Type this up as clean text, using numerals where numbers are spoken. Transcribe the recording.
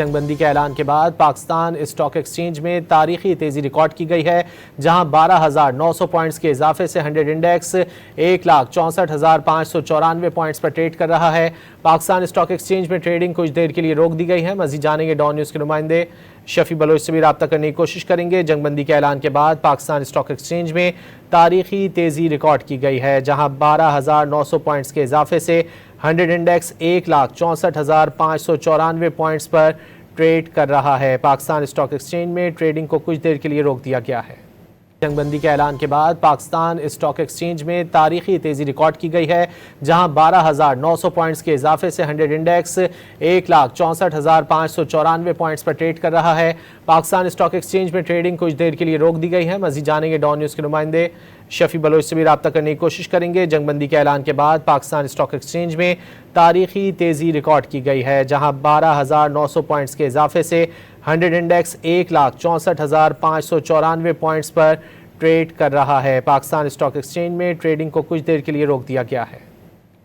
जंगबंदी के ऐलान के बाद पाकिस्तान स्टॉक एक्सचेंज में तारीखी तेजी रिकॉर्ड की गई है, जहां 12,900 पॉइंट्स के इजाफे से 100 इंडेक्स 1,64,594 पॉइंट्स पर ट्रेड कर रहा है। पाकिस्तान स्टॉक एक्सचेंज में ट्रेडिंग कुछ देर के लिए रोक दी गई है। मजीद जानेंगे डॉन न्यूज़ के नुमाइंदे शफी बलोच से भी रब्ता करने की कोशिश करेंगे। जंगबंदी के ऐलान के बाद पाकिस्तान स्टॉक एक्सचेंज में तारीखी तेजी रिकॉर्ड की गई है, जहां 12,900 पॉइंट्स के इजाफे से 100 इंडेक्स 1,64,594 पॉइंट्स पर ट्रेड कर रहा है। पाकिस्तान स्टॉक एक्सचेंज में ट्रेडिंग को कुछ देर के लिए रोक दिया गया है। जंगबंदी के ऐलान के बाद पाकिस्तान स्टॉक एक्सचेंज में तारीखी तेजी रिकॉर्ड की गई है, जहां 12,900 पॉइंट्स के इजाफे से 100 इंडेक्स 1,64,594 पॉइंट्स पर ट्रेड कर रहा है। पाकिस्तान स्टॉक एक्सचेंज में ट्रेडिंग कुछ देर के लिए रोक दी गई है। मजीद जानेंगे डॉन न्यूज़ के नुमाइंदे शफी बलोच से भी रब्ता करने की कोशिश करेंगे। जंगबंदी के ऐलान के बाद पाकिस्तान स्टॉक एक्सचेंज में तारीखी तेजी रिकॉर्ड की गई है, जहां 12,900 पॉइंट्स के इजाफे से 100 इंडेक्स 1,64,594 पॉइंट्स पर ट्रेड कर रहा है। पाकिस्तान स्टॉक एक्सचेंज में ट्रेडिंग को कुछ देर के लिए रोक दिया गया है।